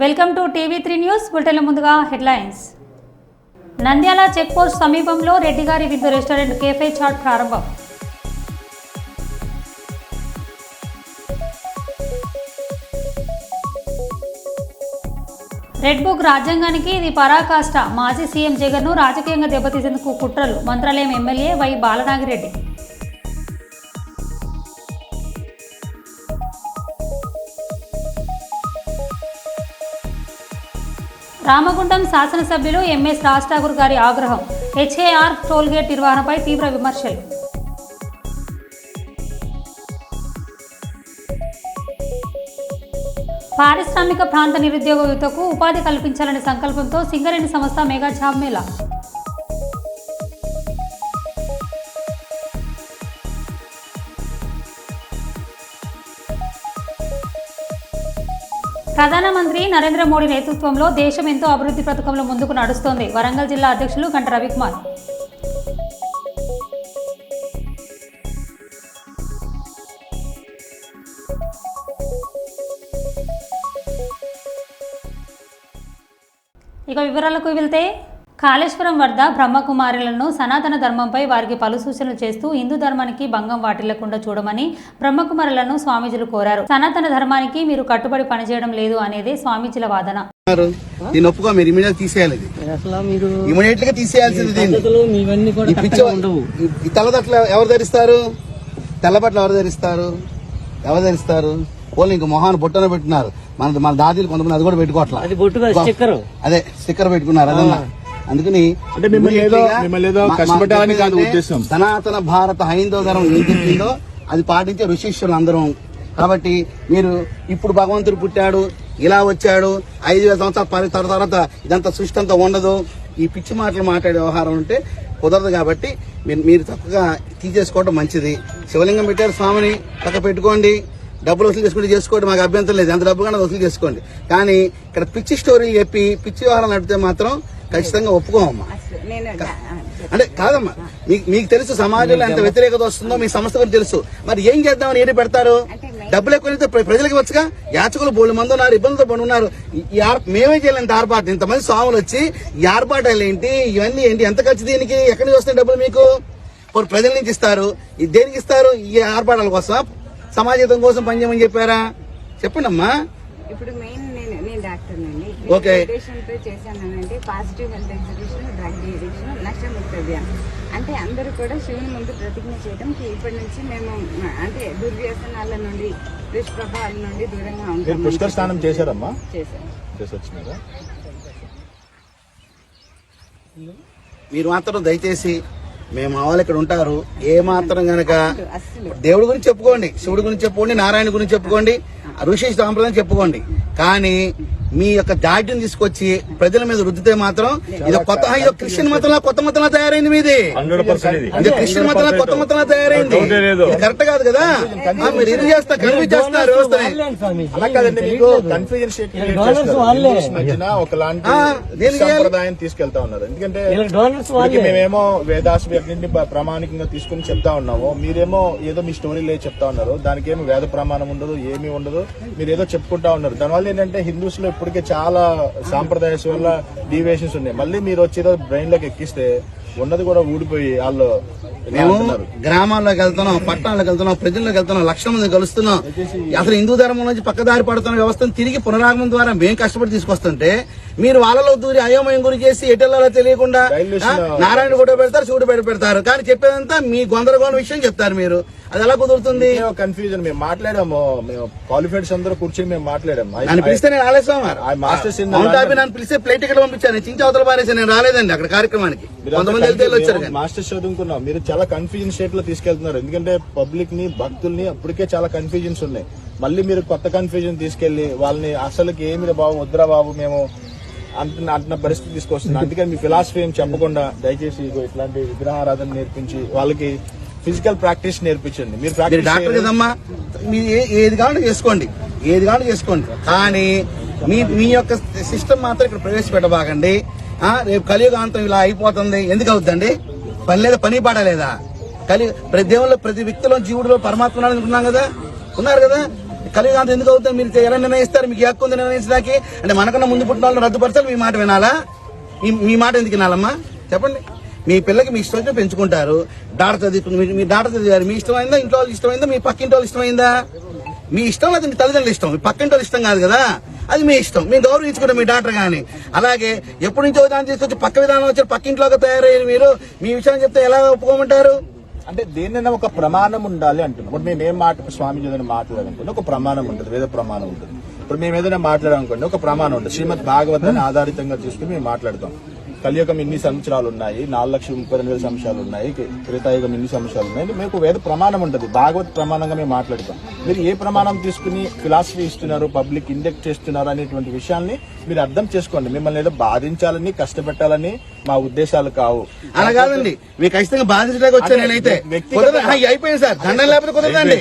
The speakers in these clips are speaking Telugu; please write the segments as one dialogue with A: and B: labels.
A: Welcome to TV three news. బులెటిన్ల ముందుగా హెడ్లైన్స్. నంద్యాల చెక్ పోస్ట్ సమీపంలో రెడ్డిగారి విందు రెస్టారెంట్ కేఫే చాట్ ప్రారంభం. రెడ్ బుక్ రాజ్యాంగానికి ఇది పరాకాష్ట. మాజీ సీఎం జగన్ను రాజకీయంగా దెబ్బతీసేందుకు కుట్రలు. Mantralayam MLA Y Balanagireddy. రామగుండం శాసనసభ్యులు ఎంఎస్ రాజ్ ఠాకూర్ గారి ఆగ్రహం. హెచ్ఏఆర్ టోల్గేట్ నిర్వహణపై తీవ్ర విమర్శలు. పారిశ్రామిక ప్రాంత నిరుద్యోగ యువతకు ఉపాధి కల్పించాలనే సంకల్పంతో సింగరేణి సంస్థ మెగా జాబ్ మేళా. ప్రధానమంత్రి నరేంద్ర మోడీ నేతృత్వంలో దేశం ఎంతో అభివృద్ధి పథకంలో ముందుకు నడుస్తోంది. వరంగల్ జిల్లా అధ్యక్షులు గంట రవికుమార్. ఇక వివరాలకు వెళ్తే, కాళేశ్వరం వద్ద బ్రహ్మకుమారులను సనాతన ధర్మంపై వారికి పలు సూచనలు చేస్తూ హిందూ ధర్మానికి భంగం వాటిల్లకుండా చూడమని బ్రహ్మకుమారులను స్వామీజీలు కోరారు. సనాతన ధర్మానికి మీరు కట్టుబడి పనిచేయడం లేదు అనేదే స్వామీజీల వాదన.
B: ఎవరు ధరిస్తారు? తెల్లబట్టలు ఎవరు ధరిస్తారు? వాళ్ళు ఇంకా మొహాన్ని బొట్టన పెట్టినారు. మన దాదీలు కొంతమంది అది కూడా పెట్టుకోవట్లేదు. అదే స్టిక్కర్ పెట్టుకున్నారు. అదన్నా అందుకని సనాతన భారత హైందవ ధర్మం ఏం చెప్పిందో అది పాటించే ఋషిష్యులు అందరం. కాబట్టి మీరు ఇప్పుడు భగవంతుడు పుట్టాడు, ఇలా వచ్చాడు, 5000 సంవత్సరాల తర్వాత ఇదంతా సృష్టి అంతా ఉండదు, ఈ పిచ్చి మాటలు మాట్లాడే వ్యవహారం ఉంటే కుదరదు. కాబట్టి మీరు చక్కగా తీసేసుకోవడం మంచిది. శివలింగం పెట్టారు, స్వామిని పక్క పెట్టుకోండి. డబ్బులు వసూలు చేసుకోండి, మాకు అభ్యంతరం లేదు. ఎంత డబ్బు కన్నా వసూలు చేసుకోండి. కానీ ఇక్కడ పిచ్చి స్టోరీ చెప్పి పిచ్చి వ్యవహారం నడిపితే మాత్రం ఖచ్చితంగా ఒప్పుకోమమ్మా. అంటే కాదమ్మా, మీకు తెలుసు సమాజంలో ఎంత వ్యతిరేకత వస్తుందో మీ సంస్థ కూడా తెలుసు. మరి ఏం చేద్దామని ఏది పెడతారు? డబ్బులు ఎక్కువ ప్రజలకు వచ్చుగా. యాచకులు బోళ్ళు మంది ఉన్నారు, ఇబ్బందులతో పడి ఉన్నారు. మేమే చేయలేంత ఆర్పాటు, ఇంతమంది స్వాములు వచ్చి ఈ ఆర్పాటాలు ఏంటి, ఇవన్నీ ఏంటి, ఎంత ఖర్చు దీనికి? ఎక్కడి నుంచి వస్తాయి డబ్బులు మీకు? ప్రజల నుంచి ఇస్తారు. దేనికి ఇస్తారు? ఈ ఆర్పాటాల కోసం, సమాజం కోసం పనిచేయమని చెప్పారా? చెప్పండి అమ్మా.
C: ఇప్పుడు మెయిన్ నేను డాక్టర్ నండి.
B: ఓకే,
C: చేశానంటే positive health exhibition, drug addiction, Nashamukti Abhiyan. అంటే అందరూ కూడా శివుని ముందు ప్రతిజ్ఞ చేయడం ఇప్పటి నుంచి మేము అంటే దుర్వ్యసనాల నుండి, దుష్ప్రభావాల నుండి దూరంగా ఉంటాం.
D: పుష్కర స్నానం చేశారమ్మా?
C: చేశాను.
B: మీరు మాత్రం దయచేసి మేము వాళ్ళు ఇక్కడ ఉంటారు. ఏ మాత్రం గనక దేవుడి గురించి చెప్పుకోండి, శివుడి గురించి చెప్పుకోండి, నారాయణ గురించి చెప్పుకోండి, ఋషి సాంప్రదాయం చెప్పుకోండి. కానీ మీ యొక్క దాడ్యం తీసుకొచ్చి ప్రజల మీద రుద్దితే మాత్రం ఇది కొత్త క్రిస్టియన్ మతంలో కొత్త మతంలో తయారైంది. మీది క్రిస్టియన్ మతంలో కొత్త మతంలో తయారైంది. కరెక్ట్ కాదు కదా. మీరు ఇది చేస్తారు, కన్ఫ్యూజ్ చేస్తున్నారు
D: సంప్రదాయం తీసుకెళ్తా ఉన్నారు. ఎందుకంటే మేమేమో వేదాస్ ప్రామాణికంగా తీసుకుని చెప్తా ఉన్నాము, మీరేమో ఏదో మీ స్టోరీ లేదు చెప్తా ఉన్నారు. దానికి ఏమో వేద ప్రమాణం ఉండదు, ఏమీ ఉండదు, మీరు ఏదో చెప్పుకుంటా ఉన్నారు. దానివల్ల ఏంటంటే హిందూస్ లో ఇప్పటికే చాలా సాంప్రదాయస్ వల్ల డీవియేషన్స్ ఉన్నాయి. మళ్ళీ మీరు వచ్చేదో బ్రెయిన్ లోకి ఎక్కిస్తే ఉన్నది కూడా ఊడిపోయి వాళ్ళు.
B: మేము గ్రామాల్లోకి వెళ్తున్నాం, పట్టణాలకు వెళ్తున్నాం, ప్రజల్లోకి వెళ్తున్నాం, లక్షల మంది కలుస్తున్నాం. అసలు హిందూ ధర్మం నుంచి పక్కదారి పడుతున్న వ్యవస్థను తిరిగి పునరాగమనం ద్వారా మేము కష్టపడి తీసుకొస్తుంటే మీరు వాళ్ళలో దూరి అయోమయం గురి చేసి ఎటెల్లాలో తెలియకుండా నారాయణ ఫోటో పెడతారు, శివుడు పెడతారు. కానీ చెప్పేదంతా మీ గొందరగోళం విషయం చెప్తారు. మీరు అది ఎలా కుదురుతుంది?
D: కన్ఫ్యూజన్. మేము మాట్లాడాము, మేము క్వాలిఫైడ్స్ అందరూ కూర్చొని మేము మాట్లాడాము.
B: నన్ను పిలిస్తే నేను రాలేదు. నన్ను పిలిస్తే ప్లేట్ ఇక్కడ పంపించాను, చించి అవతల పారేసి నేను రాలేదండి అక్కడ కార్యక్రమానికి. కొంతమంది వచ్చారు.
D: మాస్టర్స్ చదువుకున్నాం, మీరు చాలా కన్ఫ్యూజన్ స్టేట్ లో తీసుకెళ్తున్నారు. ఎందుకంటే పబ్లిక్ ని, భక్తుల్ని అప్పటికే చాలా కన్ఫ్యూజన్స్ ఉన్నాయి. మళ్ళీ మీరు కొత్త కన్ఫ్యూజన్ తీసుకెళ్లి వాళ్ళని అసలుకి ఏమి బాబు వద్దురా బాబు మేము అంటున్న పరిస్థితి తీసుకొస్తుంది. అందుకని మీ ఫిలాసఫీ ఏం చెప్పకుండా దయచేసి ఇట్లాంటి విగ్రహారాధన నేర్పించి వాళ్ళకి ఫిజికల్ ప్రాక్టీస్ నేర్పించండి. మీరు
B: డాక్టర్ కదమ్మా, ఏది కావాలంటే చేసుకోండి, కానీ మీ యొక్క సిస్టమ్ మాత్రం ఇక్కడ ప్రవేశపెట్టబాకండి. రేపు కలియుగాంతం ఇలా అయిపోతుంది. ఎందుకు అవుతుందండి? పని లేదా, పని పాడలేదా? ప్రతి దేవుళ్ళు, ప్రతి వ్యక్తిలో జీవుడిలో పరమాత్మ ఉన్నాం కదా, ఉన్నారు కదా. కలియుగాంతం ఎందుకు అవుతుంది? మీరు ఎలా నిర్ణయిస్తారు? మీకు హక్కు ఉంది నిర్ణయించడానికి. అంటే మనకన్నా ముందు పుట్టిన వాళ్ళని రద్దుపరచాలి, మీ మాట వినాలా? మీ మాట ఎందుకు వినాలమ్మా చెప్పండి? మీ పిల్లకి మీ ఇష్టం వచ్చి పెంచుకుంటారు. డాక్టర్ చదువుకుని మీ డాక్టర్ చదివారు, మీ ఇష్టమైందా? ఇంట్లో వాళ్ళు ఇష్టమైందా? మీ పక్కింటి వాళ్ళు ఇష్టమైందా? మీ ఇష్టం అది మీ తల్లిదండ్రులు ఇష్టం, మీ పక్కింటి వాళ్ళు ఇష్టం కాదు కదా, అది మీ ఇష్టం. మీరు గౌరవించుకుంటారు మీ డాక్టర్ గాని. అలాగే ఎప్పటి నుంచో విధానం తీసుకొచ్చి పక్క విధానం వచ్చి పక్కింట్లోకి తయారయ్యారు. మీరు మీ విషయం చెప్తే ఎలా ఒప్పుకోమంటారు?
D: అంటే దేన్నైనా ఒక ప్రమాణం ఉండాలి అంటున్నాం. ఇప్పుడు మేము ఏం స్వామి ఏదైనా మాట్లాడాలనుకోండి ఒక ప్రమాణం ఉంటుంది, వేద ప్రమాణం ఉంటుంది. ఇప్పుడు మేము ఏదైనా మాట్లాడాలనుకోండి ఒక ప్రమాణం ఉంటుంది. శ్రీమద్ భాగవతాన్ని ఆధారితంగా తీసుకుని మేము మాట్లాడతాం. కలియుగం ఇన్ని సంవత్సరాలు ఉన్నాయి, 4,32,000 సంవత్సరాలు ఉన్నాయి, త్రేతాయుగం ఇన్ని సంవత్సరాలు ఉన్నాయి. మీకు వేద ప్రమాణం ఉంటుంది, భాగవత్ ప్రమాణంగా మేము మాట్లాడతాం. మీరు ఏ ప్రమాణం తీసుకుని ఫిలాసఫీ ఇస్తున్నారు, పబ్లిక్ ఇండెక్ట్ చేస్తున్నారు అనేటువంటి విషయాన్ని మీరు అర్థం చేసుకోండి. మిమ్మల్ని ఏదో బాధించాలని కష్టపెట్టాలని మా ఉద్దేశాలు కావు.
B: అలా కాదండి, మీకు ఖచ్చితంగా బాధించడానికి వచ్చా. నేనైతే అయిపోయింది సార్, దండం లేకపోతే కుదరదండి,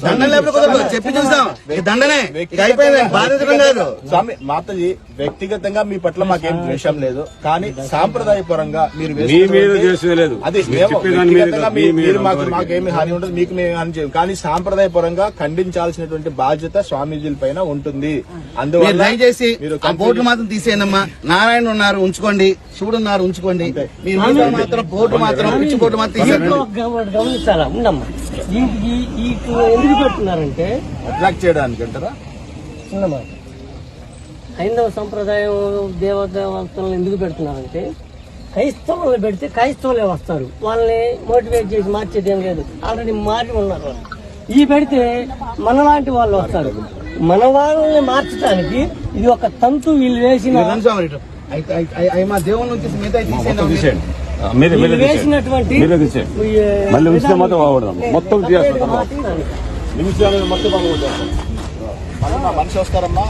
B: దండం లేకపోతే కుదరదు. చెప్పి చూస్తాం, దండనే అయిపోయింది, బాధించడం కాదు.
D: స్వామి మాతజీ వ్యక్తిగతంగా మీ పట్ల మాకేం ద్వేషం లేదు, కానీ సాంప్రదాయపరంగా మీరు అది మాకేమి హాని ఉండదు, మీకు మేము హాని చేయం. కానీ సాంప్రదాయపరంగా ఖండించాల్సినటువంటి బాధ్యత స్వామీజీల పైన ఉంటుంది. అందువల్ల
B: దయచేసి బోర్డు మాత్రం తీసేయనమ్మా. నారాయణ ఉన్నారు ఉంచుకోండి, శివుడు ఉన్నారు ఉంచుకోండి. మీరు మాత్రం బోర్డు మాత్రం పిచ్చి బోర్డు మాత్రం
E: గమనించాలా ఉండమ్మా. ఎందుకు పెడుతున్నారంటే
D: అట్రాక్ట్ చేయడానికి అంటారా?
E: చిన్నమాట హైందవ సంప్రదాయం దేవతలను ఎందుకు పెడుతున్నారంటే క్రైస్తవులు పెడితే క్రైస్తవులే వస్తారు, వాళ్ళని మోటివేట్ చేసి మార్చేది ఏం లేదు, ఆల్రెడీ మారి ఉన్నారు వాళ్ళు. ఈ పెడితే మనలాంటి వాళ్ళు వస్తారు. మన వాళ్ళని మార్చడానికి ఇది ఒక తంతు వీళ్ళు వేసిన వేసినటువంటి
D: మనిషి వస్తారమ్మా.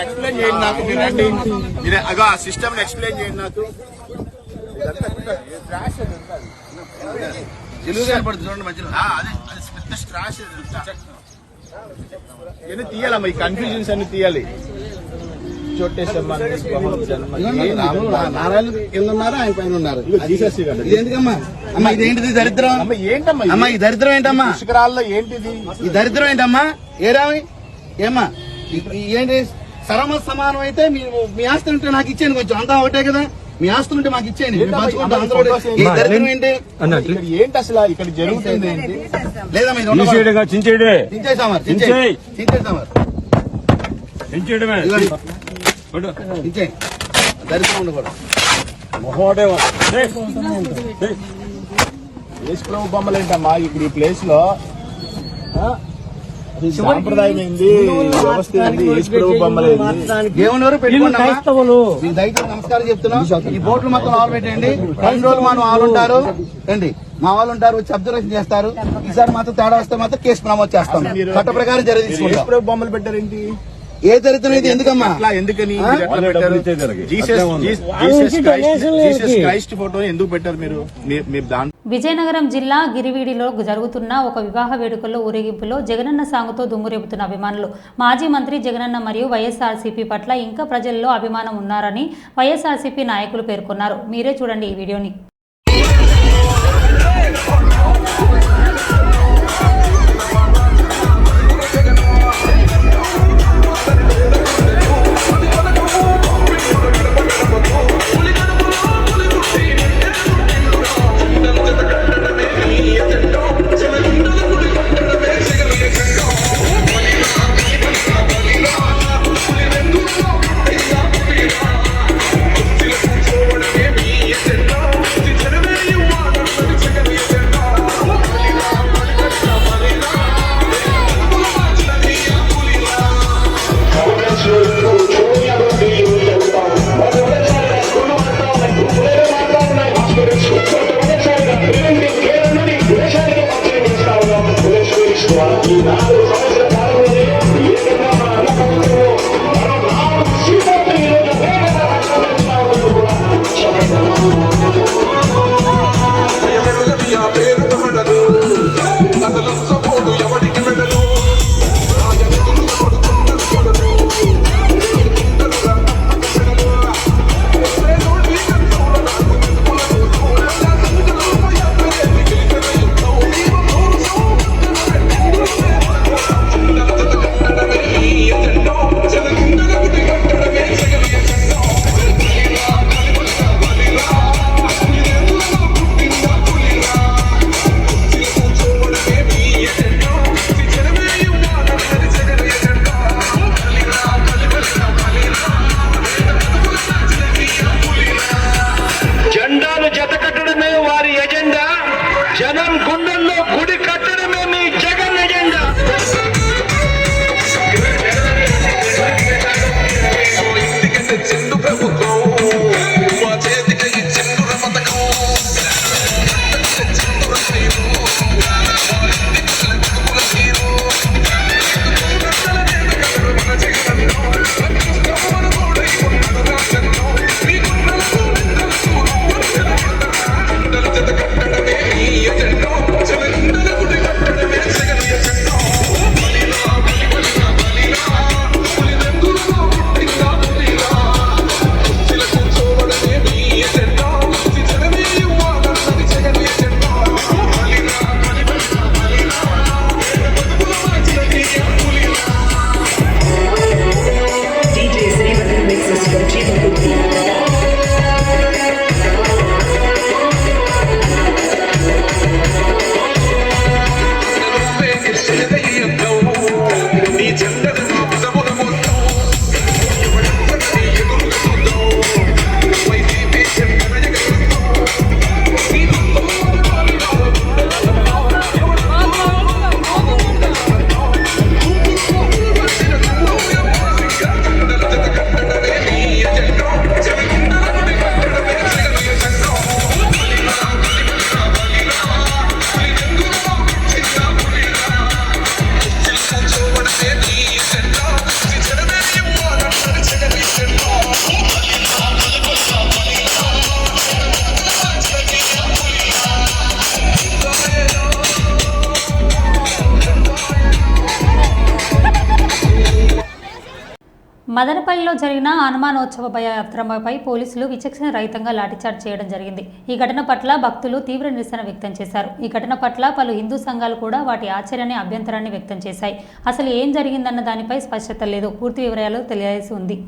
D: ఎక్స్ప్లెయిన్ చేయండి నాకు, మీరు రండి, అగో ఆ సిస్టమ్ ఎక్స్ప్లెయిన్ చేయండి నాకు.
B: చూడండి మధ్యలో
D: పెద్ద స్ట్రాష్ తీయాలమ్మా, ఈ కన్ఫ్యూజన్స్ అన్ని తీయాలి.
B: నారాయణ కింద ఉన్నారు, ఆయన పైన ఉన్నారు. ఎందుకమ్మా అమ్మా ఇదేంటిది దరిద్రం?
D: ఏంటమ్మా
B: అమ్మా ఈ దరిద్రం ఏంటమ్మా?
D: పుష్కరాల్లో ఏంటిది
B: ఈ దరిద్రం ఏంటమ్మా? ఏరామి ఏమ్మా ఏంటి? సరమ సమానం అయితే మీ ఆస్తి ఉంటే నాకు ఇచ్చేయండి, కొంచెం అంతా ఒకటే కదా. మీ ఆస్తులు ఉంటే మాకు ఇచ్చేయండి, దరిద్రం ఏంటి?
D: ఏంటి అసలు ఇక్కడ జరుగుతుంది ఏంటి?
B: లేదమ్మా దరిద్రం ఉండకూడదు.
D: యేసు ప్రభు బొమ్మలు ఏంటమ్మా ఇప్పుడు ఈ ప్లేస్ లో? సాంప్రదాయం ఏంది, వ్యవస్థ ఏంది, యేసు ప్రభు బొమ్మలు
B: దేవుని పెట్టుకోండి. దయచేసి నమస్కారం చెప్తున్నాం. ఈ బోట్లు మొత్తం ఆలు పెట్టండి. 2 రోజులు మనం వాళ్ళు ఉంటారు రండి, మా వాళ్ళు ఉంటారు, వచ్చి అబ్జర్వేషన్ చేస్తారు. ఈసారి మాత్రం తేడా వస్తే మాత్రం కేసు నమోదు చేస్తాం, చట్ట ప్రకారం చర్య తీసుకుంటాం.
D: యేసు ప్రభు బొమ్మలు పెట్టారేంటి?
B: ఏ దరిద్రం ఇది? ఎందుకమ్మా?
D: ఎందుకని క్రైస్ట్ ఫోటో ఎందుకు పెట్టారు మీరు?
A: విజయనగరం జిల్లా గిరివీడిలో జరుగుతున్న ఒక వివాహ వేడుకల్లో ఊరేగింపులో జగనన్న సాంగుతో దుమ్మురేపుతున్న అభిమానులు. మాజీ మంత్రి జగనన్న మరియు వైఎస్ఆర్సీపీ పట్ల ఇంకా ప్రజల్లో అభిమానం ఉన్నారని వైఎస్ఆర్సీపీ నాయకులు పేర్కొన్నారు. మీరే చూడండి ఈ వీడియోని.
F: గుడి కట్టడమే మీ జగన్ ఎజెండా. చెండు ప్రభుత్వం మా చేతికి చెండు రమతకం.
A: మదనపల్లిలో జరిగిన హనుమానోత్సవ యాత్రపై పోలీసులు విచక్షణ రహితంగా లాఠీచార్జ్ చేయడం జరిగింది. ఈ ఘటన పట్ల భక్తులు తీవ్ర నిరసన వ్యక్తం చేశారు. ఈ ఘటన పట్ల పలు హిందూ సంఘాలు కూడా వాటి ఆశ్చర్యాన్ని అభ్యంతరాన్ని వ్యక్తం చేశాయి. అసలు ఏం జరిగిందన్న దానిపై స్పష్టత లేదు. పూర్తి వివరాలు తెలియాల్సి ఉంది.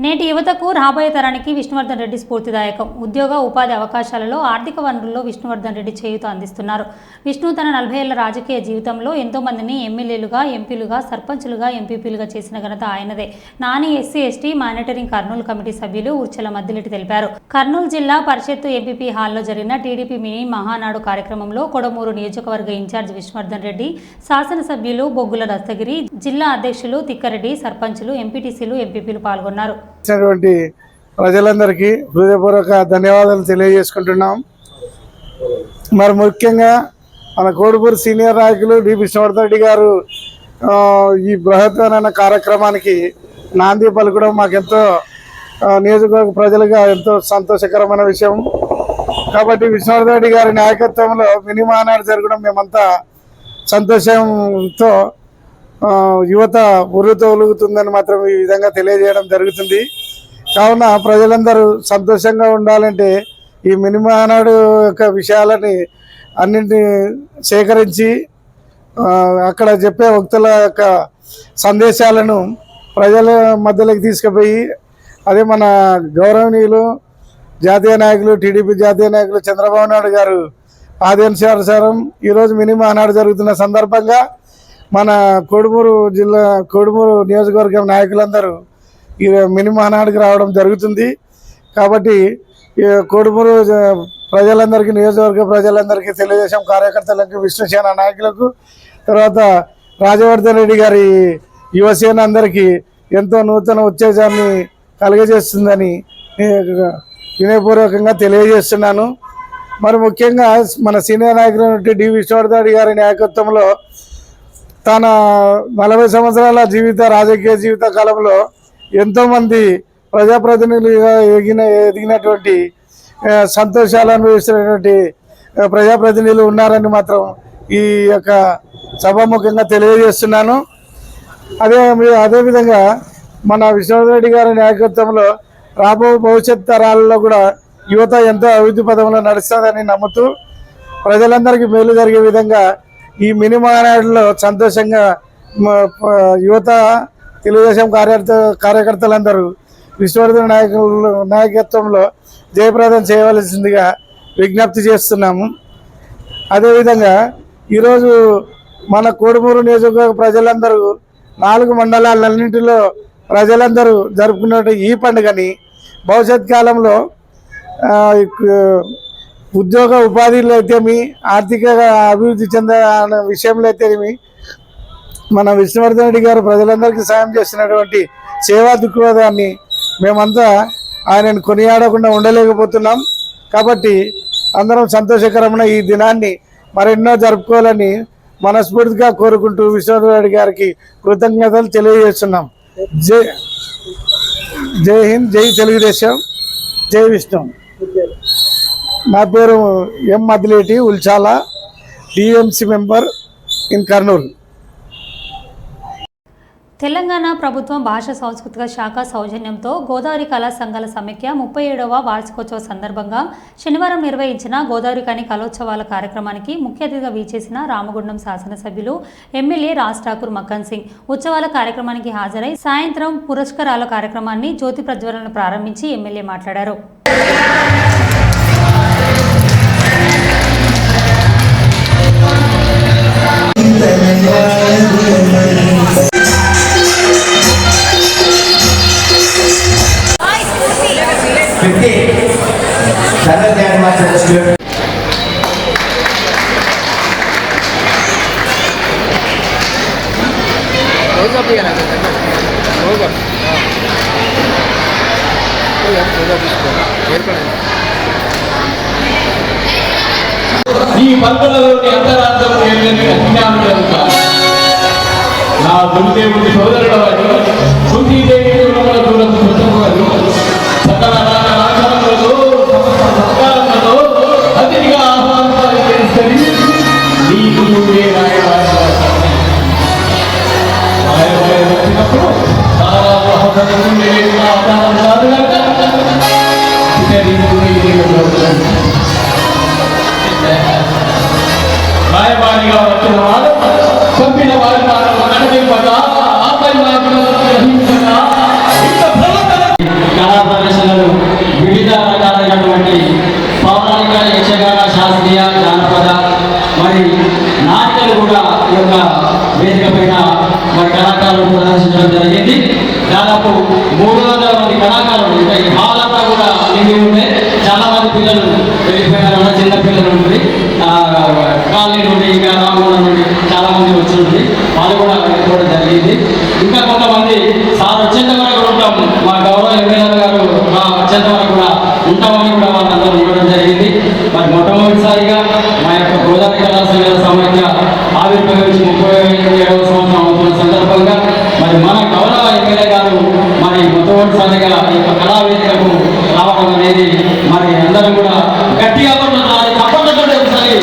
A: నేటి యువతకు రాబోయే తరానికి విష్ణువర్ధన్ రెడ్డి స్ఫూర్తిదాయకం. ఉద్యోగ ఉపాధి అవకాశాలలో ఆర్థిక వనరుల్లో విష్ణువర్ధన్ రెడ్డి చేయూత అందిస్తున్నారు. విష్ణు తన 40 ఏళ్ల రాజకీయ జీవితంలో ఎంతో మందిని ఎమ్మెల్యేలుగా, ఎంపీలుగా, సర్పంచులుగా, ఎంపీపీలుగా చేసిన ఘనత ఆయనదే. Nani SC ST monitoring Kurnool committee సభ్యులు ఉర్చల మద్దిలెట్టి తెలిపారు. కర్నూలు జిల్లా పరిషత్తు ఎంపీపీ హాల్లో జరిగిన టీడీపీ మినీ మహానాడు కార్యక్రమంలో కొడమూరు నియోజకవర్గ ఇన్ఛార్జ్ విష్ణువర్ధన్ రెడ్డి, శాసనసభ్యులు బొగ్గుల దస్తగిరి, జిల్లా అధ్యక్షులు తిక్కారెడ్డి, సర్పంచులు, ఎంపీటీసీలు, ఎంపీపీలు పాల్గొన్నారు.
G: ప్రజలందరికీ హృదయపూర్వక ధన్యవాదాలు తెలియజేసుకుంటున్నాం. మరి ముఖ్యంగా మన కోడుపూరు సీనియర్ నాయకులు డి విష్ణువర్ధన్ రెడ్డి గారు ఈ బృహత్తమైన కార్యక్రమానికి నాంది పలకడం మాకెంతో నియోజకవర్గ ప్రజలుగా ఎంతో సంతోషకరమైన విషయం. కాబట్టి విష్ణువర్ధన్ రెడ్డి గారి నాయకత్వంలో మినీ మహానాడు జరగడం మేమంతా సంతోషంతో యువత ఉర్రుతో ఒలుగుతుందని మాత్రం ఈ విధంగా తెలియజేయడం జరుగుతుంది. కావున ప్రజలందరూ సంతోషంగా ఉండాలంటే ఈ మినీ మహానాడు యొక్క విషయాలని అన్నింటినీ సేకరించి అక్కడ చెప్పే వక్తుల యొక్క సందేశాలను ప్రజల మధ్యలోకి తీసుకుపోయి అదే మన గౌరవనీయులు జాతీయ నాయకులు టీడీపీ జాతీయ నాయకులు చంద్రబాబు నాయుడు గారు ఆదేశానుసారం ఈరోజు మినీ మహానాడు జరుగుతున్న సందర్భంగా మన కోడుమూరు జిల్లా కోడుమూరు నియోజకవర్గం నాయకులందరూ ఈ మినీ మహానాడుకి రావడం జరుగుతుంది. కాబట్టి కోడుమూరు ప్రజలందరికీ, నియోజకవర్గ ప్రజలందరికీ, తెలుగుదేశం కార్యకర్తలకు, విష్ణుసేన నాయకులకు, తర్వాత రాజవర్ధన్ రెడ్డి గారి యువసేన అందరికీ ఎంతో నూతన ఉత్తేజాన్ని కలుగజేస్తుందని వినయపూర్వకంగా తెలియజేస్తున్నాను. మరి ముఖ్యంగా మన సీనియర్ నాయకులు డి విష్ణువర్ధన్ రెడ్డి గారి నాయకత్వంలో తన 40 సంవత్సరాల రాజకీయ జీవిత కాలంలో ఎంతోమంది ప్రజాప్రతినిధులుగా ఎదిగినటువంటి సంతోషాలు అనుభవిస్తున్నటువంటి ప్రజాప్రతినిధులు ఉన్నారని మాత్రం ఈ యొక్క సభాముఖంగా తెలియజేస్తున్నాను. అదేవిధంగా మన విశ్వనాథ్ రెడ్డి గారి నాయకత్వంలో రాబో భవిష్యత్ తరాలలో కూడా యువత ఎంతో అభివృద్ధి పదంలో నడుస్తుందని నమ్ముతూ ప్రజలందరికీ మేలు జరిగే విధంగా ఈ మినీ మానాడులో సంతోషంగా యువత తెలుగుదేశం కార్యకర్తలందరూ విశ్వవర్ధన్ నాయకత్వంలో జయప్రదం చేయవలసిందిగా విజ్ఞప్తి చేస్తున్నాము. అదేవిధంగా ఈరోజు మన కోడుమూరు నియోజకవర్గ ప్రజలందరూ 4 మండలాలన్నింటిలో ప్రజలందరూ జరుపుకునే ఈ పండుగని భవిష్యత్ కాలంలో ఉద్యోగ ఉపాధిలో అయితేమి ఆర్థిక అభివృద్ధి చెందే విషయంలో అయితేమి మన విష్ణువర్ధన్ రెడ్డి గారు ప్రజలందరికీ సాయం చేస్తున్నటువంటి సేవా దృక్పథాన్ని మేమంతా ఆయనను కొనియాడకుండా ఉండలేకపోతున్నాం. కాబట్టి అందరం సంతోషకరమైన ఈ దినాన్ని మరెన్నో జరుపుకోవాలని మనస్ఫూర్తిగా కోరుకుంటూ విశ్వనాథ్ రెడ్డి గారికి కృతజ్ఞతలు తెలియజేస్తున్నాం. జై హింద్, జై తెలుగుదేశం, జై విష్ణు. నా పేరు M Madileti Ulchala, DMC member in Kurnool.
A: Telangana ప్రభుత్వం భాషా సాంస్కృతిక శాఖ సౌజన్యంతో గోదావరి కళా సంఘాల సమైక్య 37వ వార్షికోత్సవ సందర్భంగా శనివారం నిర్వహించిన గోదావరి కని కళోత్సవాల కార్యక్రమానికి ముఖ్య అతిథిగా వీచేసిన రామగుండం శాసనసభ్యులు ఎమ్మెల్యే రాజ్ ఠాకూర్ మక్కన్ సింగ్ ఉత్సవాల కార్యక్రమానికి హాజరై సాయంత్రం పురస్కారాల కార్యక్రమాన్ని జ్యోతి ప్రజ్వలన ప్రారంభించి ఎమ్మెల్యే మాట్లాడారు.
H: ఈ పల్పలలోని అంతరార్థం ఏమని అజ్ఞానం జరుగుతారు. నా గురుదేవుడి సోదరుడు బుద్ధిదేవి సకల రాజాలతో సత్కారంలో అతిథిగా ఆహ్వానించాలి. నీ గురువే వచ్చినప్పుడు రాయబారిగా వచ్చిన వారు పంపిన వారి కళా ప్రదర్శనలు వివిధ రకాలైనటువంటి పౌరాణిక, యక్షగాన, శాస్త్రీయ, జానపద మరి నాట్యాలు కూడా ఈ యొక్క వేదిక పైన మరి కళాకారులు ప్రదర్శించడం జరిగింది. దాదాపు 300 మంది కళాకారులు ఇంకా ఈ హాల్ అంతా కూడా నిండి ఉండే చాలా మంది పిల్లలు వెళ్ళిపోయినారు. చిన్న పిల్లలు ఉండి కాలనీ నుండి ఇంకా రామగుండం నుండి చాలా మంది వచ్చి ఉంది, వాళ్ళు కూడా వెళ్ళిపోవడం జరిగింది. ఇంకా కొంతమంది సార్ వచ్చేంత వరకు ఉంటాం, మా గౌరవ ఎమ్మెల్యే గారు వచ్చేంత వరకు కూడా ఉంటామని కూడా వాళ్ళందరూ ఉండడం జరిగింది. మరి మొట్టమొదటిసారిగా మా యొక్క గోదావరి కళాశాల సమైక్య ఆవిర్భవించి 37వ సంవత్సరం అవుతున్న సందర్భంగా మరి మన గౌరవ ఎమ్మెల్యే గారు మరి మొట్టమొదటిసారిగా ఈ యొక్క కళావేదికకు రావడం అనేది మరి అందరూ కూడా గట్టిగా తప్పకుండా ఒకసారి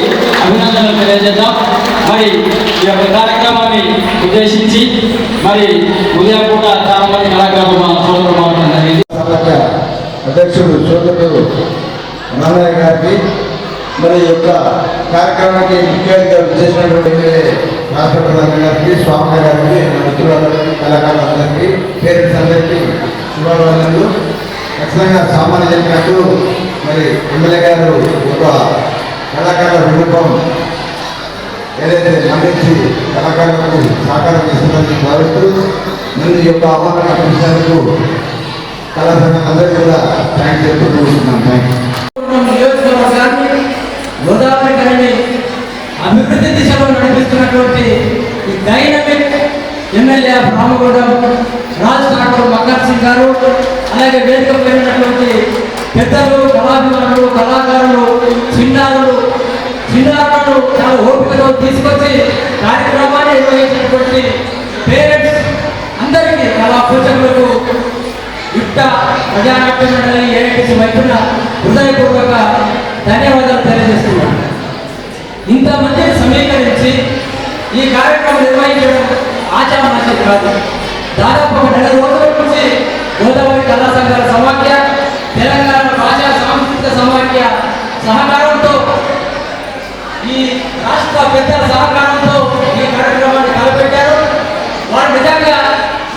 H: అభినందనలు తెలియజేద్దాం. మరి ఈ యొక్క కార్యక్రమాన్ని ఉద్దేశించి మరి ఉదయం కూడా చాలా మంది కళాకారులు మా సోదరులు మాట్లాడడం జరిగింది.
I: అధ్యక్షుడు సోదరుడు నారాయణ గారికి మరి యొక్క కార్యక్రమానికి ముఖ్య అతిథిగా చేసినటువంటి ఎమ్మెల్యే రాష్ట్ర ప్రధాని గారికి, స్వామి గారికి, మిత్రులందరికీ, కళాకారులందరికీ, పేరెంట్స్ అందరికీ శుభాకాంక్షలు. ఖచ్చితంగా సామాన్య జనకు మరి ఎమ్మెల్యే గారు ఒక కళాకారుల విన్నపం ఏదైతే మన్నించి కళాకారులకు సహకారం చేస్తుందని భావిస్తూ నేను ఈ యొక్క ఆహ్వానం అందించినందుకు కళాకారులు అందరికీ కూడా థ్యాంక్స్ చెప్తూ కోరుతున్నాను.
E: నియోజకవర్గాన్ని గోదావరి కని అభివృద్ధి దిశలో నడిపిస్తున్నటువంటి ఈ డైనమిక్ ఎమ్మెల్యే రామగుండం రాజ్ ఠాకూర్ మక్కన్ సింగ్ గారు, అలాగే వేదిక పోయినటువంటి పెద్దలు, కళాభిమానులు, కళాకారులు, చిన్నారులు చాలా ఓపికతో తీసుకొచ్చి కార్యక్రమాన్ని నిర్వహించినటువంటి పేరెంట్స్ అందరికీ కళా పూజకులకు
H: ప్రజానాట్య మండలి ఏఐటీసీ వైపున హృదయపూర్వక ధన్యవాదాలు తెలియజేస్తున్నాను. ఇంతమందిని సమీకరించి ఈ కార్యక్రమం నిర్వహించడం ఆచారమాచం కాదు. దాదాపు ఒక 4 రోజుల నుంచి గోదావరి కళా సంఘాల సమాఖ్య, తెలంగాణ భాషా సాంస్కృతిక సమాఖ్య సహకారంతో, ఈ రాష్ట్ర పెద్దల సహకారంతో ఈ కార్యక్రమాన్ని తలపెట్టారు. వారు నిజంగా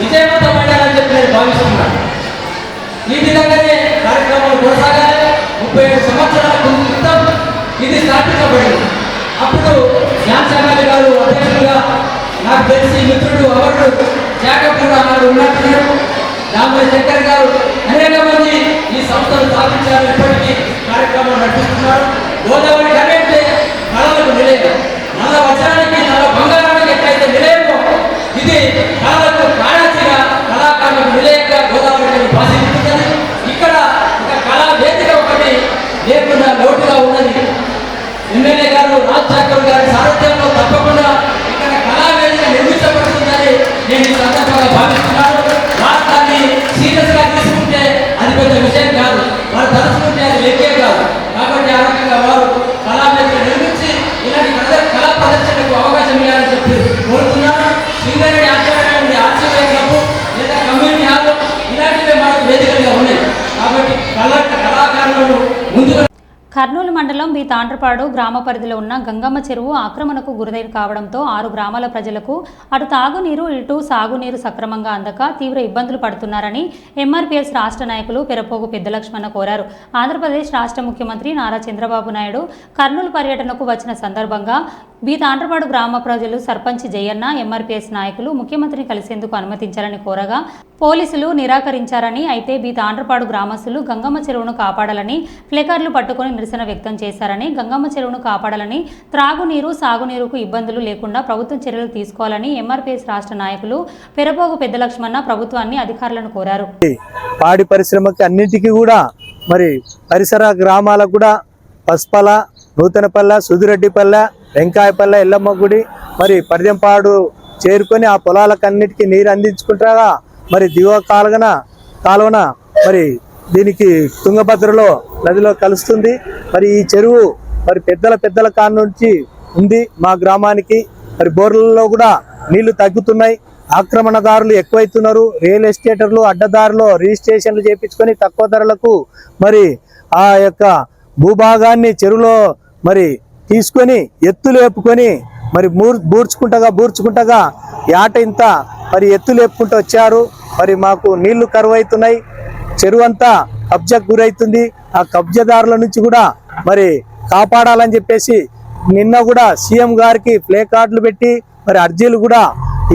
H: విజయవంతమైనారని చెప్పి నేను భావిస్తున్నాను. ఈ విధంగానే కార్యక్రమాలు కొనసాగాలి. 37 సంవత్సరాల క్రితం ఇది స్థాపించబడింది. అప్పుడు శ్యామశాంతి గారు అధ్యక్షులుగా, నాకు తెలిసి మిత్రుడు అమరుడు శాఖపూర్ గారు ఉన్నట్టున్నారు, రామయ్య శంకర్ గారు, అనేక మంది ఈ సంస్థలు స్థాపించారు. ఇప్పటికీ కార్యక్రమాలు నడిపిస్తున్నారు. గోదావరి కనేంటే కళలకు నిలయం, నల్ల వజ్రానికి నల్ల బంగారానికి ఎట్లయితే నిలయమో, ఇది కళలకు కాళాచిగా కళాకారులకు నిలయంగా గోదావరి భాషిస్తుంది. ఇక్కడ ఒక కళా వేదిక ఒకటి లేకుండా లోటుగా ఉన్నది. ఎమ్మెల్యే గారు రాజశేఖర్ గారి సారథ్యంలో తప్పకుండా ఇక్కడ కళా వేదిక నిర్మించబడుతుందని నేను ఈ సందర్భంగా భావిస్తున్నాను. వారు దాన్ని సీరియస్ గా తీసుకుంటే అది పెద్ద విషయం కాదు, వారు తలుచుకుంటే అది లెక్కే కాదు. కాబట్టి ఆ రకంగా వారు కళా వేదిక నిర్మించి ఇలాంటి కళా ప్రదర్శనకు అవకాశం ఇవ్వాలని చెప్పి కోరుతున్నాను. సింగరేణి ఆధ్వర్యంలో ఆర్సీఐ క్లబ్ లేదా కమ్యూనిటీ హాల్ ఇలాంటివే మనకు వేదికలుగా ఉన్నాయి. కాబట్టి కళాకారులను ముందుగా
A: కర్నూలు మండలం బి తాండ్రపాడు గ్రామ పరిధిలో ఉన్న గంగమ్మ చెరువు ఆక్రమణకు గురి కావడంతో 6 గ్రామాల ప్రజలకు అటు తాగునీరు ఇటు సాగునీరు సక్రమంగా అందక తీవ్ర ఇబ్బందులు పడుతున్నారని ఎంఆర్పీఎస్ రాష్ట్ర నాయకులు పెరపోగు పెద్దలక్ష్మణ కోరారు. ఆంధ్రప్రదేశ్ రాష్ట్ర ముఖ్యమంత్రి నారా చంద్రబాబు నాయుడు కర్నూలు పర్యటనకు వచ్చిన సందర్భంగా బి తాండ్రపాడు గ్రామ ప్రజలు సర్పంచ్ జయన్న, ఎంఆర్పీఎస్ నాయకులు ముఖ్యమంత్రిని కలిసేందుకు అనుమతించాలని కోరగా పోలీసులు నిరాకరించారని, అయితే బి తాండ్రపాడు గ్రామస్తులు గంగమ్మ చెరువును కాపాడాలని ఫ్లెకార్లు పట్టుకుని నిరసన వ్యక్తం చేశారని, గంగమ్మ చెరువును కాపాడాలని, త్రాగునీరు సాగునీరుకు ఇబ్బందులు లేకుండా ప్రభుత్వం చర్యలు తీసుకోవాలని ఎంఆర్పీఎస్ రాష్ట్ర నాయకులు పెరపోగు పెద్దలక్ష్మణ ప్రభుత్వాన్ని అధికారులను కోరారు.
J: పాడి పరిశ్రమకి అన్నింటికీ కూడా మరి పరిసర గ్రామాలకు కూడా పసుపల, నూతనపల్లె, సుదిరెడ్డిపల్లె, వెంకాయపల్లె, ఎల్లమ్మ గుడి, మరి పరిదెంపాడు చేరుకొని ఆ పొలాలకన్నిటికీ నీరు అందించుకుంటారా. మరి దిగువ కాలువన మరి దీనికి తుంగభద్రలో నదిలో కలుస్తుంది. మరి ఈ చెరువు మరి పెద్దల కాడ నుంచి ఉంది మా గ్రామానికి. మరి బోర్లలో కూడా నీళ్లు తగ్గుతున్నాయి. ఆక్రమణదారులు ఎక్కువైతున్నారు. రియల్ ఎస్టేటర్లు అడ్డదారులో రిజిస్ట్రేషన్లు చేయించుకొని తక్కువ ధరలకు మరి ఆ యొక్క భూభాగాన్ని చెరువులో మరి తీసుకొని ఎత్తులు వేపుకొని మరి బూర్చుకుంటగా యాట ఇంత మరి ఎత్తులు వేపుకుంటూ వచ్చారు. మరి మాకు నీళ్లు కరువు అవుతున్నాయి. చెరువు అంతా కబ్జాకు గురవుతుంది. ఆ కబ్జాదారుల నుంచి కూడా మరి కాపాడాలని చెప్పేసి నిన్న కూడా సీఎం గారికి ప్లే కార్డులు పెట్టి మరి అర్జీలు కూడా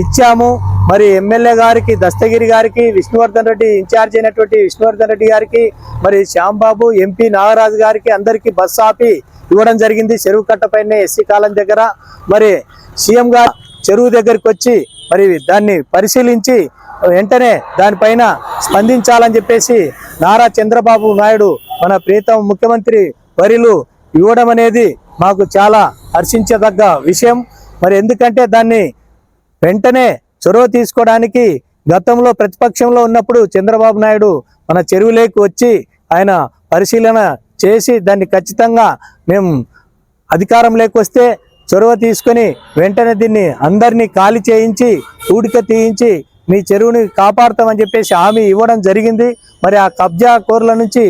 J: ఇచ్చాము. మరి ఎమ్మెల్యే గారికి, దస్తగిరి గారికి, విష్ణువర్ధన్ రెడ్డి ఇన్ఛార్జ్ అయినటువంటి విష్ణువర్ధన్ రెడ్డి గారికి, మరి శ్యాంబాబు, ఎంపీ నాగరాజు గారికి అందరికీ బస్సు ఆపి ఇవ్వడం జరిగింది. చెరువు కట్టపైన ఎస్సీ కాలం దగ్గర మరి సీఎం గారు చెరువు దగ్గరికి వచ్చి మరి దాన్ని పరిశీలించి వెంటనే దానిపైన స్పందించాలని చెప్పేసి నారా చంద్రబాబు నాయుడు మన ప్రీతం ముఖ్యమంత్రి వర్యులు ఇవ్వడం అనేది మాకు చాలా హర్షించదగ్గ విషయం. మరి ఎందుకంటే దాన్ని వెంటనే చొరవ తీసుకోవడానికి గతంలో ప్రతిపక్షంలో ఉన్నప్పుడు చంద్రబాబు నాయుడు మన చెరువులోకి వచ్చి ఆయన పరిశీలన చేసి దాన్ని ఖచ్చితంగా మేము అధికారంలోకి వస్తే చొరవ తీసుకొని వెంటనే దీన్ని అందరినీ ఖాళీ చేయించి పూడిక తీయించి మీ చెరువుని కాపాడుతామని చెప్పేసి హామీ ఇవ్వడం జరిగింది. మరి ఆ కబ్జా కోర్ల నుంచి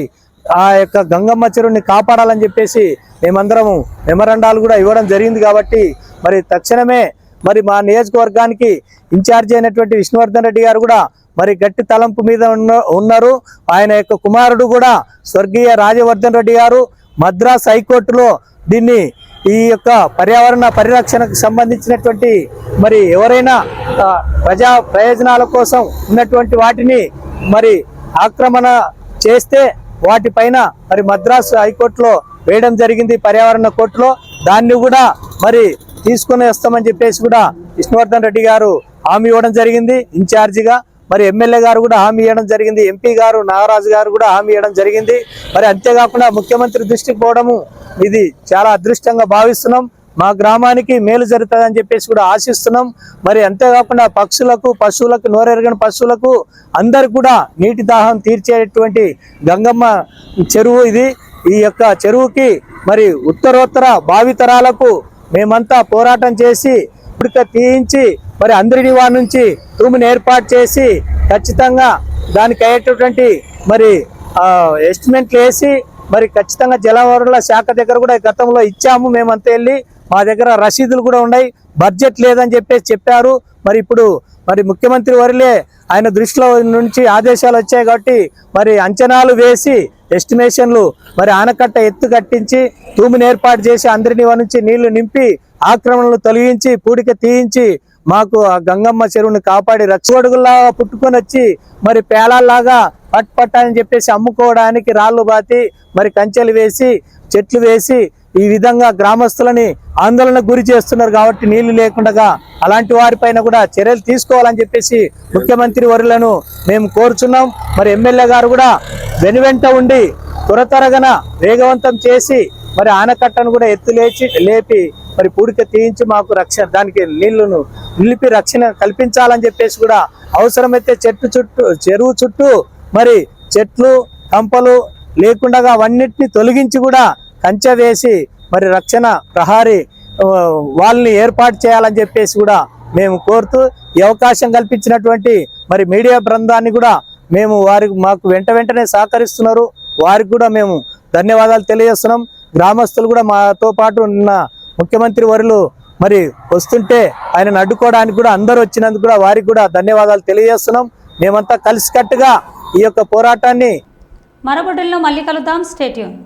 J: ఆ యొక్క గంగమ్మ చెరువుని కాపాడాలని చెప్పేసి మేమందరము మెమరాండాలు కూడా ఇవ్వడం జరిగింది. కాబట్టి మరి తక్షణమే మరి మా నియోజకవర్గానికి ఇన్ఛార్జ్ అయినటువంటి విష్ణువర్ధన్ రెడ్డి గారు కూడా మరి గట్టి తలంపు మీద ఉన్నారు. ఆయన యొక్క కుమారుడు కూడా స్వర్గీయ రాజవర్ధన్ రెడ్డి గారు మద్రాస్ హైకోర్టులో దీన్ని ఈ యొక్క పర్యావరణ పరిరక్షణకు సంబంధించినటువంటి మరి ఎవరైనా ప్రజా ప్రయోజనాల కోసం ఉన్నటువంటి వాటిని మరి ఆక్రమణ చేస్తే వాటిపైన మరి మద్రాసు హైకోర్టులో వేయడం జరిగింది, పర్యావరణ కోర్టులో. దాన్ని కూడా మరి తీసుకుని వస్తామని చెప్పేసి కూడా విష్ణువర్ధన్ రెడ్డి గారు హామీ ఇవ్వడం జరిగింది ఇన్ఛార్జిగా. మరి ఎమ్మెల్యే గారు కూడా హామీ ఇవ్వడం జరిగింది, ఎంపీ గారు నాగరాజు గారు కూడా హామీ ఇవ్వడం జరిగింది. మరి అంతేకాకుండా ముఖ్యమంత్రి దృష్టికి పోవడము ఇది చాలా అదృష్టంగా భావిస్తున్నాం. మా గ్రామానికి మేలు జరుగుతుందని చెప్పేసి కూడా ఆశిస్తున్నాం. మరి అంతేకాకుండా పక్షులకు, పశువులకు, నోరెరగని పశువులకు అందరికి కూడా నీటి దాహం తీర్చేటువంటి గంగమ్మ చెరువు ఇది. ఈ యొక్క చెరువుకి మరి ఉత్తరోత్తర భావితరాలకు మేమంతా పోరాటం చేసి ఇప్పటిక తీయించి మరి అందరినీ వారి నుంచి తూముని ఏర్పాటు చేసి ఖచ్చితంగా దానికి అయ్యేటటువంటి మరి ఎస్టిమేట్లు వేసి మరి ఖచ్చితంగా జలవనరుల శాఖ దగ్గర కూడా గతంలో ఇచ్చాము. మేమంతా వెళ్ళి మా దగ్గర రసీదులు కూడా ఉన్నాయి. బడ్జెట్ లేదని చెప్పేసి చెప్పారు. మరి ఇప్పుడు మరి ముఖ్యమంత్రి వర్లే ఆయన దృష్టిలో నుంచి ఆదేశాలు వచ్చాయి కాబట్టి మరి అంచనాలు వేసి ఎస్టిమేషన్లు మరి ఆనకట్ట ఎత్తు కట్టించి తూముని ఏర్పాటు చేసి అందరినీ నుంచి నీళ్లు నింపి ఆక్రమణలు తొలగించి పూడిక తీయించి మాకు ఆ గంగమ్మ చెరువుని కాపాడి రక్షగొడుగుల్లాగా పుట్టుకొని వచ్చి మరి పేలాల్లాగా పట్టాలని చెప్పేసి అమ్ముకోవడానికి రాళ్ళు బాతి మరి కంచెలు వేసి చెట్లు వేసి ఈ విధంగా గ్రామస్తులని ఆందోళనకు గురి చేస్తున్నారు. కాబట్టి నీళ్లు లేకుండా అలాంటి వారిపైన కూడా చర్యలు తీసుకోవాలని చెప్పేసి ముఖ్యమంత్రి వర్యులను మేము కోరుచున్నాం. మరి ఎమ్మెల్యే గారు కూడా వెనువెంట ఉండి త్వరతరగన వేగవంతం చేసి మరి ఆనకట్టను కూడా లేపి మరి పూడిక తీయించి మాకు రక్షణ దానికి నీళ్లను నిలిపి రక్షణ కల్పించాలని చెప్పేసి కూడా అవసరమైతే చెరువు చుట్టూ మరి చెట్లు కంపలు లేకుండా అవన్నిటిని తొలగించి కూడా కంచె వేసి మరి రక్షణ ప్రహారీ వాళ్ళని ఏర్పాటు చేయాలని చెప్పేసి కూడా మేము కోరుతూ ఈ అవకాశం కల్పించినటువంటి మరి మీడియా బృందాన్ని కూడా మేము మాకు వెంటనే సహకరిస్తున్నారు. వారికి కూడా మేము ధన్యవాదాలు తెలియజేస్తున్నాం. గ్రామస్తులు కూడా మాతో పాటు ఉన్న ముఖ్యమంత్రి వర్యులు మరి వస్తుంటే ఆయనను అడ్డుకోవడానికి కూడా అందరూ వచ్చినందుకు కూడా వారికి కూడా ధన్యవాదాలు తెలియజేస్తున్నాం. మేమంతా కలిసికట్టుగా ఈ యొక్క పోరాటాన్ని
A: మరొకటిలో మళ్ళీ కలుద్దాం. Stay tune.